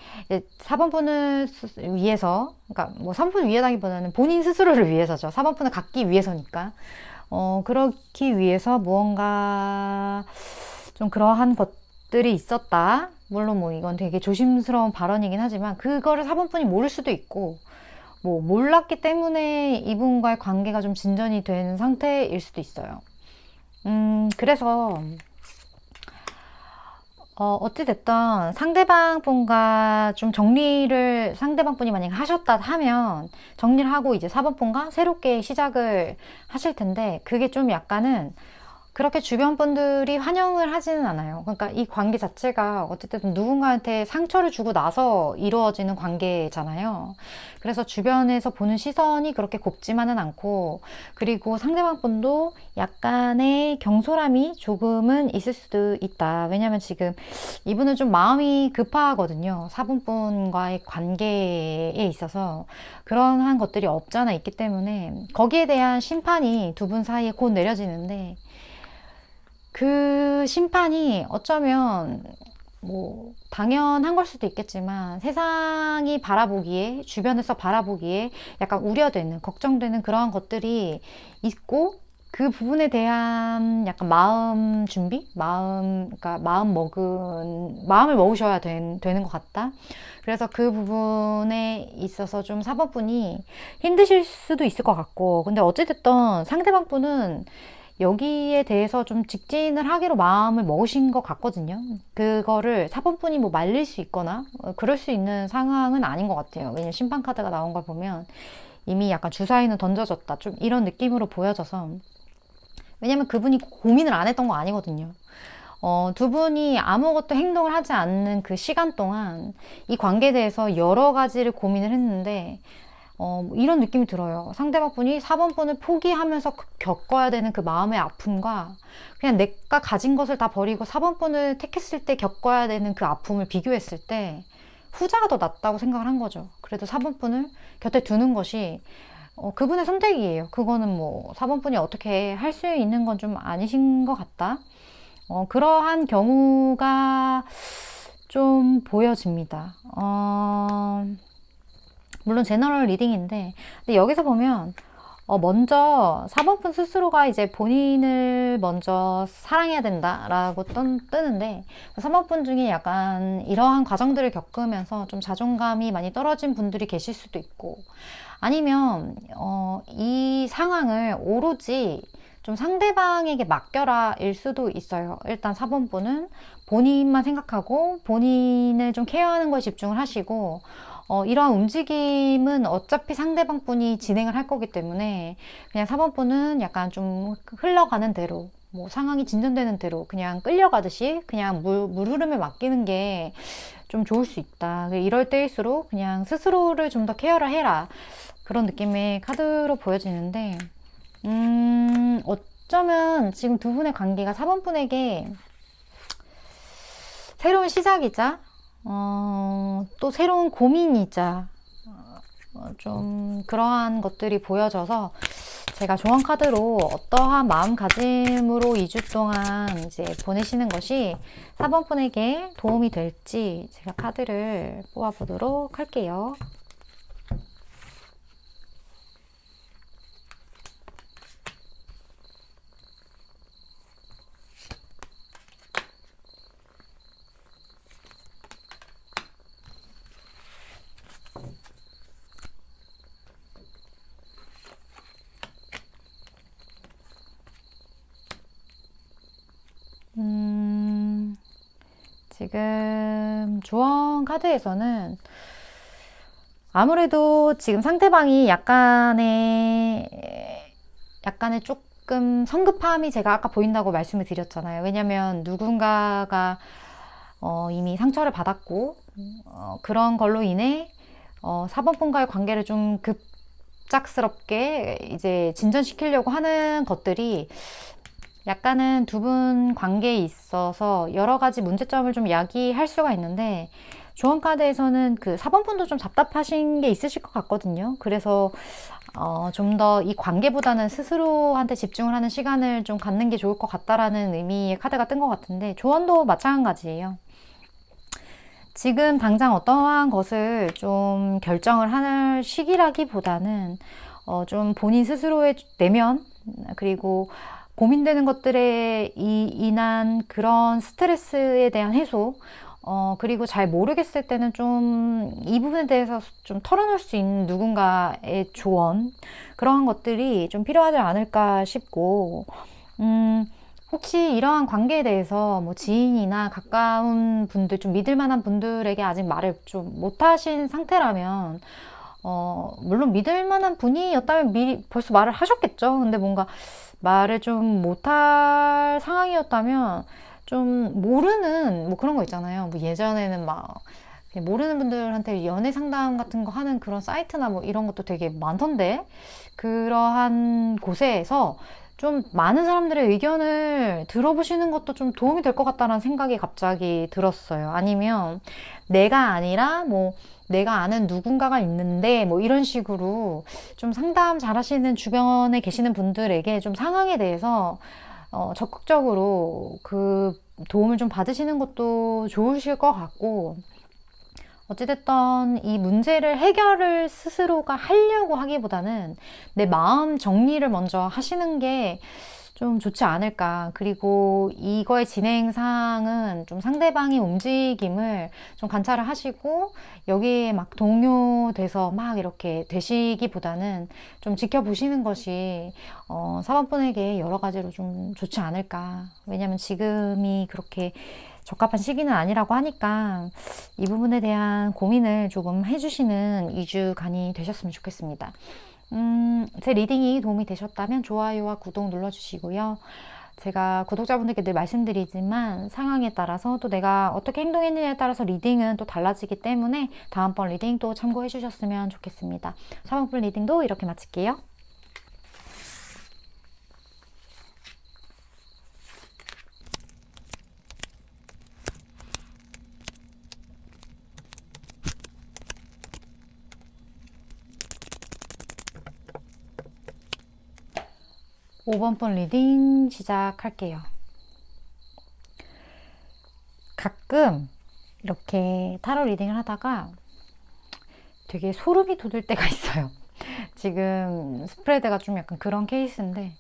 4번 분을 위해서, 그러니까 뭐 3번 분 위해다기보다는 본인 스스로를 위해서죠. 4번 분을 갖기 위해서니까. 그렇기 위해서 무언가 좀 그러한 것들이 있었다. 물론 뭐 이건 되게 조심스러운 발언이긴 하지만, 그거를 4번 분이 모를 수도 있고, 뭐 몰랐기 때문에 이분과의 관계가 좀 진전이 된 상태일 수도 있어요. 그래서 어찌됐든 상대방 분과 좀 정리를 상대방 분이 만약에 하셨다 하면 정리를 하고 이제 4번 분과 새롭게 시작을 하실 텐데 그게 좀 약간은 그렇게 주변 분들이 환영을 하지는 않아요. 그러니까 이 관계 자체가 어쨌든 누군가한테 상처를 주고 나서 이루어지는 관계잖아요. 그래서 주변에서 보는 시선이 그렇게 곱지만은 않고, 그리고 상대방 분도 약간의 경솔함이 조금은 있을 수도 있다. 왜냐면 지금 이분은 좀 마음이 급하거든요. 사분분과의 관계에 있어서 그러한 것들이 없잖아 있기 때문에 거기에 대한 심판이 두 분 사이에 곧 내려지는데, 그 심판이 어쩌면 뭐 당연한 걸 수도 있겠지만 세상이 바라보기에, 주변에서 바라보기에 약간 우려되는, 걱정되는 그러한 것들이 있고, 그 부분에 대한 약간 마음 준비? 그러니까 마음을 먹으셔야 되는 것 같다. 그래서 그 부분에 있어서 좀 사법분이 힘드실 수도 있을 것 같고, 근데 어찌됐든 상대방 분은 여기에 대해서 좀 직진을 하기로 마음을 먹으신 것 같거든요. 그거를 사본분이 뭐 말릴 수 있거나 그럴 수 있는 상황은 아닌 것 같아요. 왜냐면 심판 카드가 나온 걸 보면 이미 약간 주사위는 던져졌다, 좀 이런 느낌으로 보여져서. 왜냐면 그분이 고민을 안 했던 거 아니거든요. 두 분이 아무것도 행동을 하지 않는 그 시간 동안 이 관계에 대해서 여러 가지를 고민을 했는데, 이런 느낌이 들어요. 상대방 분이 4번 분을 포기하면서 겪어야 되는 그 마음의 아픔과 그냥 내가 가진 것을 다 버리고 4번 분을 택했을 때 겪어야 되는 그 아픔을 비교했을 때 후자가 더 낫다고 생각을 한 거죠. 그래도 4번 분을 곁에 두는 것이 그분의 선택이에요. 그거는 뭐 4번 분이 어떻게 할 수 있는 건 좀 아니신 것 같다. 그러한 경우가 좀 보여집니다. 물론 제너럴 리딩인데, 근데 여기서 보면 먼저 4번분 스스로가 이제 본인을 먼저 사랑해야 된다라고 뜨는데, 3번분 중에 약간 이러한 과정들을 겪으면서 좀 자존감이 많이 떨어진 분들이 계실 수도 있고, 아니면 이 상황을 오로지 좀 상대방에게 맡겨라 일 수도 있어요. 일단 4번분은 본인만 생각하고 본인을 좀 케어하는 거에 집중을 하시고, 이러한 움직임은 어차피 상대방 분이 진행을 할 거기 때문에 그냥 4번 분은 약간 좀 흘러가는 대로, 뭐 상황이 진전되는 대로 그냥 끌려가듯이 그냥 물 흐름에 맡기는 게 좀 좋을 수 있다. 이럴 때일수록 그냥 스스로를 좀 더 케어를 해라, 그런 느낌의 카드로 보여지는데, 어쩌면 지금 두 분의 관계가 4번 분에게 새로운 시작이자 또 새로운 고민이자 좀 그러한 것들이 보여져서 제가 조언 카드로 어떠한 마음가짐으로 2주 동안 이제 보내시는 것이 4번 분에게 도움이 될지 제가 카드를 뽑아보도록 할게요. 지금 조언 카드에서는 아무래도 지금 상대방이 약간의 조금 성급함이 제가 아까 보인다고 말씀을 드렸잖아요. 왜냐면 누군가가 이미 상처를 받았고, 그런 걸로 인해 4번 분과의 관계를 좀 급작스럽게 이제 진전시키려고 하는 것들이 약간은 두 분 관계에 있어서 여러 가지 문제점을 좀 야기할 수가 있는데, 조언 카드에서는 그 4번 분도 좀 답답하신 게 있으실 것 같거든요. 그래서 좀 더 이 관계보다는 스스로한테 집중을 하는 시간을 좀 갖는 게 좋을 것 같다라는 의미의 카드가 뜬 것 같은데, 조언도 마찬가지예요. 지금 당장 어떠한 것을 좀 결정을 할 시기라기보다는 좀 본인 스스로의 내면, 그리고 고민되는 것들에 인한 그런 스트레스에 대한 해소, 그리고 잘 모르겠을 때는 좀 이 부분에 대해서 좀 털어놓을 수 있는 누군가의 조언, 그러한 것들이 좀 필요하지 않을까 싶고, 혹시 이러한 관계에 대해서 뭐 지인이나 가까운 분들, 좀 믿을 만한 분들에게 아직 말을 좀 못하신 상태라면, 물론 믿을 만한 분이었다면 미리 벌써 말을 하셨겠죠. 근데 뭔가 말을 좀 못할 상황이었다면, 좀 모르는, 뭐 그런 거 있잖아요. 뭐 예전에는 막, 모르는 분들한테 연애 상담 같은 거 하는 그런 사이트나 뭐 이런 것도 되게 많던데, 그러한 곳에서 좀 많은 사람들의 의견을 들어보시는 것도 좀 도움이 될 것 같다는 생각이 갑자기 들었어요. 아니면 내가 아니라 뭐 내가 아는 누군가가 있는데 뭐 이런 식으로 좀 상담 잘 하시는 주변에 계시는 분들에게 좀 상황에 대해서 적극적으로 그 도움을 좀 받으시는 것도 좋으실 것 같고, 어찌됐든 이 문제를 해결을 스스로가 하려고 하기보다는 내 마음 정리를 먼저 하시는 게 좀 좋지 않을까. 그리고 이거의 진행 사항은 좀 상대방의 움직임을 좀 관찰을 하시고 여기에 막 동요돼서 막 이렇게 되시기보다는 좀 지켜보시는 것이 사번분에게 여러 가지로 좀 좋지 않을까. 왜냐면 지금이 그렇게 적합한 시기는 아니라고 하니까 이 부분에 대한 고민을 조금 해주시는 2주간이 되셨으면 좋겠습니다. 제 리딩이 도움이 되셨다면 좋아요와 구독 눌러주시고요. 제가 구독자분들께 늘 말씀드리지만 상황에 따라서 또 내가 어떻게 행동했느냐에 따라서 리딩은 또 달라지기 때문에 다음번 리딩 또 참고해 주셨으면 좋겠습니다. 4번분 리딩도 이렇게 마칠게요. 5번분 리딩 시작할게요. 가끔 이렇게 타로 리딩을 하다가 되게 소름이 돋을 때가 있어요. 지금 스프레드가 좀 약간 그런 케이스인데,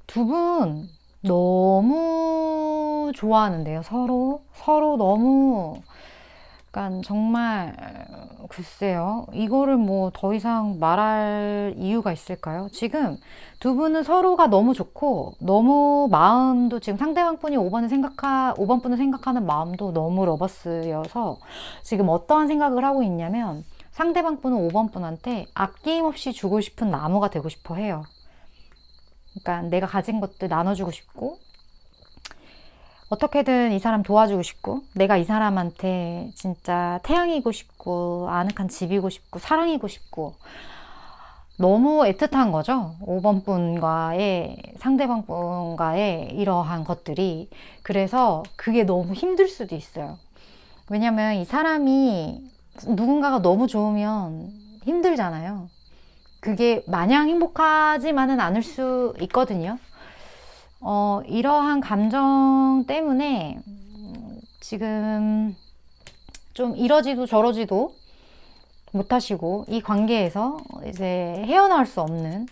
두 분 너무 좋아하는데요. 서로 너무 약간 정말 글쎄요. 이거를 뭐 더 이상 말할 이유가 있을까요? 지금 두 분은 서로가 너무 좋고 너무 마음도 지금 상대방 분이 5번 분을 생각하는 마음도 너무 러버스여서 지금 어떠한 생각을 하고 있냐면 상대방 분은 5번 분한테 아낌없이 주고 싶은 나무가 되고 싶어 해요. 그러니까 내가 가진 것들 나눠주고 싶고 어떻게든 이 사람 도와주고 싶고 내가 이 사람한테 진짜 태양이고 싶고 아늑한 집이고 싶고 사랑이고 싶고 너무 애틋한 거죠. 5번 분과의 상대방 분과의 이러한 것들이. 그래서 그게 너무 힘들 수도 있어요. 왜냐면 이 사람이 누군가가 너무 좋으면 힘들잖아요. 그게 마냥 행복하지만은 않을 수 있거든요. 이러한 감정 때문에 지금 좀 이러지도 저러지도 못하시고 이 관계에서 이제 헤어나올 수 없는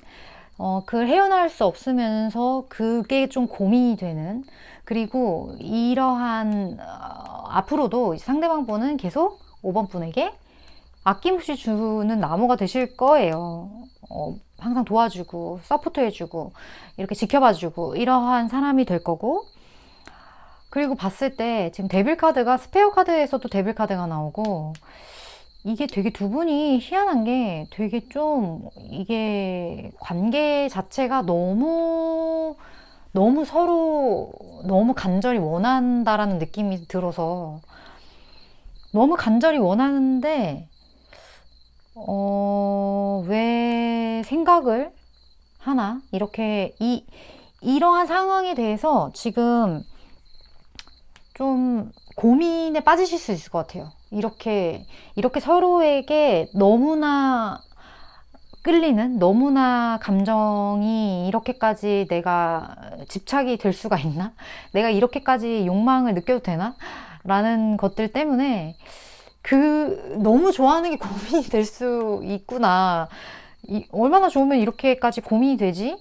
그 헤어나올 수 없으면서 그게 좀 고민이 되는, 그리고 이러한 앞으로도 상대방 분은 계속 5번 분에게 아낌없이 주는 나무가 되실 거예요. 항상 도와주고 서포트해주고 이렇게 지켜봐주고 이러한 사람이 될 거고, 그리고 봤을 때 지금 데빌 카드가 스페어 카드에서도 데빌 카드가 나오고 이게 되게 두 분이 희한한 게 되게 좀 이게 관계 자체가 너무 서로 너무 간절히 원한다라는 느낌이 들어서 너무 간절히 원하는데 왜 생각을 하나? 이렇게 이러한 상황에 대해서 지금 좀 고민에 빠지실 수 있을 것 같아요. 이렇게 서로에게 너무나 끌리는, 너무나 감정이 이렇게까지 내가 집착이 될 수가 있나? 내가 이렇게까지 욕망을 느껴도 되나? 라는 것들 때문에 너무 좋아하는 게 고민이 될 수 있구나. 얼마나 좋으면 이렇게까지 고민이 되지?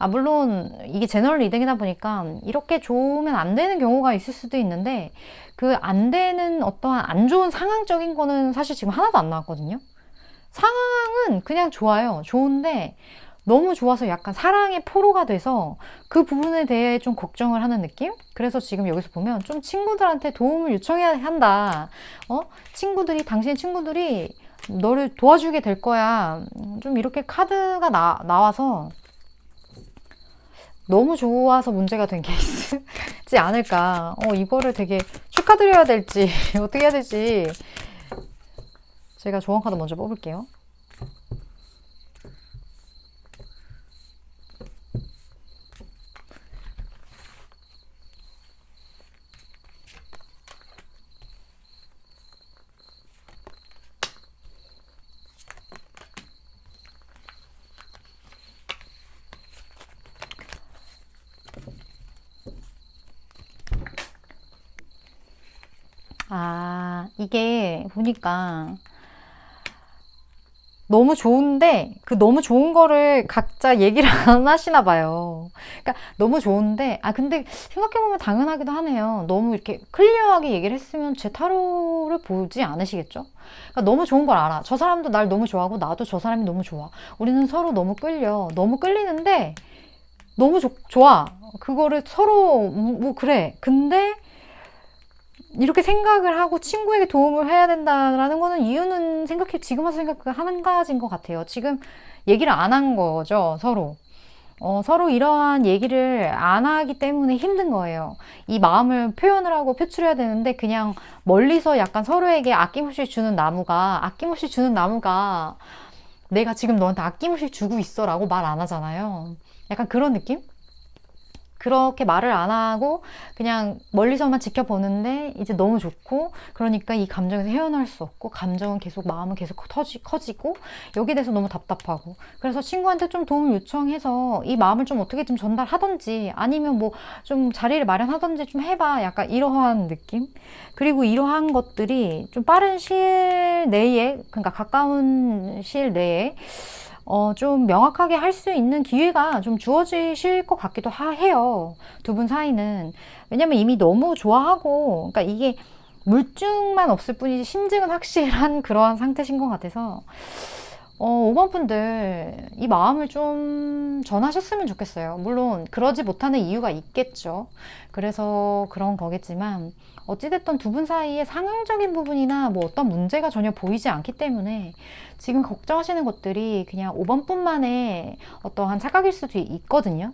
물론 이게 제너럴 리딩이다 보니까 이렇게 좋으면 안 되는 경우가 있을 수도 있는데 그 안 되는 어떠한 안 좋은 상황적인 거는 사실 지금 하나도 안 나왔거든요. 상황은 그냥 좋아요. 좋은데 너무 좋아서 약간 사랑의 포로가 돼서 그 부분에 대해 좀 걱정을 하는 느낌? 그래서 지금 여기서 보면 좀 친구들한테 도움을 요청해야 한다. 당신의 친구들이 너를 도와주게 될 거야. 좀 이렇게 카드가 나와서 너무 좋아서 문제가 된 케이스지 않을까. 이거를 되게 축하드려야 될지, 어떻게 해야 될지. 제가 조언 카드 먼저 뽑을게요. 이게 보니까 너무 좋은데 그 너무 좋은 거를 각자 얘기를 안 하시나 봐요. 그러니까 너무 좋은데 근데 생각해보면 당연하기도 하네요. 너무 이렇게 클리어하게 얘기를 했으면 제 타로를 보지 않으시겠죠? 그러니까 너무 좋은 걸 알아. 저 사람도 날 너무 좋아하고 나도 저 사람이 너무 좋아. 우리는 서로 너무 끌려. 너무 끌리는데 너무 좋아. 그거를 서로 뭐 그래. 근데 이렇게 생각을 하고 친구에게 도움을 해야 된다라는 거는 이유는 지금 와서 생각하는 가지인 것 같아요. 지금 얘기를 안 한 거죠, 서로. 서로 이러한 얘기를 안 하기 때문에 힘든 거예요. 이 마음을 표현을 하고 표출해야 되는데 그냥 멀리서 약간 서로에게 아낌없이 주는 나무가 내가 지금 너한테 아낌없이 주고 있어 라고 말 안 하잖아요. 약간 그런 느낌? 그렇게 말을 안 하고 그냥 멀리서만 지켜보는데 이제 너무 좋고, 그러니까 이 감정에서 헤어나올 수 없고 감정은 계속, 마음은 계속 커지고 여기에 대해서 너무 답답하고, 그래서 친구한테 좀 도움을 요청해서 이 마음을 좀 어떻게 좀 전달하던지 아니면 뭐 좀 자리를 마련하던지 좀 해봐, 약간 이러한 느낌. 그리고 이러한 것들이 좀 빠른 시일 내에, 그러니까 가까운 시일 내에 좀 명확하게 할 수 있는 기회가 좀 주어지실 것 같기도 해요. 두 분 사이는. 왜냐면 이미 너무 좋아하고, 그러니까 이게 물증만 없을 뿐이지 심증은 확실한 그러한 상태신 것 같아서 5번 분들 이 마음을 좀 전하셨으면 좋겠어요. 물론 그러지 못하는 이유가 있겠죠. 그래서 그런 거겠지만 어찌됐든 두 분 사이에 상황적인 부분이나 뭐 어떤 문제가 전혀 보이지 않기 때문에 지금 걱정하시는 것들이 그냥 5번 분만의 어떠한 착각일 수도 있거든요.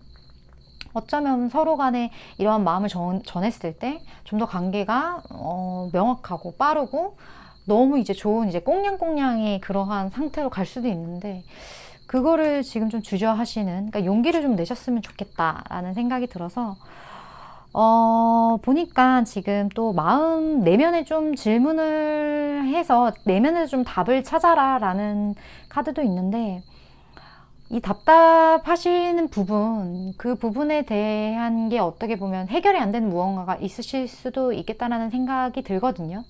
어쩌면 서로 간에 이러한 마음을 전했을 때 좀 더 관계가 명확하고 빠르고 너무 이제 좋은 이제 꽁냥꽁냥의 그러한 상태로 갈 수도 있는데, 그거를 지금 좀 주저하시는, 그러니까 용기를 좀 내셨으면 좋겠다라는 생각이 들어서 보니까 지금 또 마음 내면에 좀 질문을 해서 내면에 좀 답을 찾아라 라는 카드도 있는데, 이 답답하시는 부분, 그 부분에 대한 게 어떻게 보면 해결이 안 되는 무언가가 있으실 수도 있겠다라는 생각이 들거든요.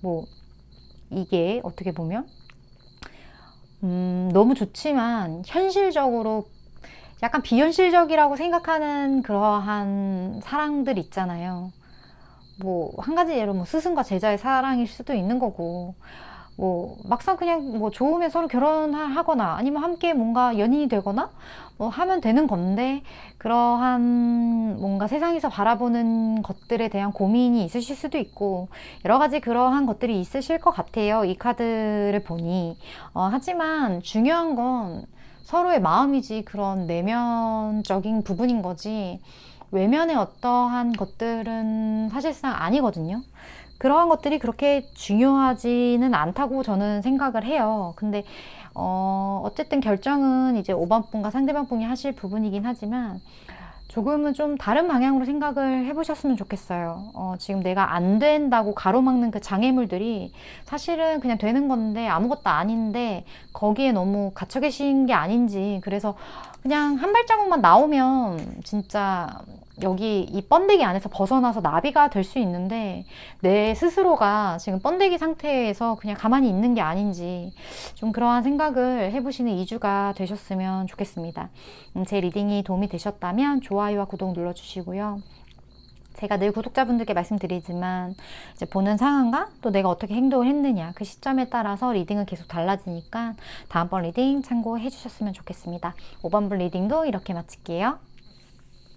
뭐 이게 어떻게 보면 너무 좋지만 현실적으로 약간 비현실적이라고 생각하는 그러한 사랑들 있잖아요. 뭐 한 가지 예로 뭐 스승과 제자의 사랑일 수도 있는 거고, 뭐 막상 그냥 뭐 좋으면 서로 결혼하거나 아니면 함께 뭔가 연인이 되거나 뭐 하면 되는 건데, 그러한 뭔가 세상에서 바라보는 것들에 대한 고민이 있으실 수도 있고 여러 가지 그러한 것들이 있으실 것 같아요, 이 카드를 보니. 하지만 중요한 건 서로의 마음이지 그런 내면적인 부분인 거지 외면의 어떠한 것들은 사실상 아니거든요. 그러한 것들이 그렇게 중요하지는 않다고 저는 생각을 해요. 근데 어쨌든 결정은 이제 5번 분과 상대방 분이 하실 부분이긴 하지만 조금은 좀 다른 방향으로 생각을 해보셨으면 좋겠어요. 지금 내가 안 된다고 가로막는 그 장애물들이 사실은 그냥 되는 건데 아무것도 아닌데 거기에 너무 갇혀 계신 게 아닌지, 그래서 그냥 한 발자국만 나오면 진짜 여기 이 번데기 안에서 벗어나서 나비가 될 수 있는데 내 스스로가 지금 번데기 상태에서 그냥 가만히 있는 게 아닌지 좀 그러한 생각을 해보시는 2주가 되셨으면 좋겠습니다. 제 리딩이 도움이 되셨다면 좋아요와 구독 눌러주시고요. 제가 늘 구독자분들께 말씀드리지만 이제 보는 상황과 또 내가 어떻게 행동을 했느냐 그 시점에 따라서 리딩은 계속 달라지니까 다음번 리딩 참고해 주셨으면 좋겠습니다. 5번분 리딩도 이렇게 마칠게요.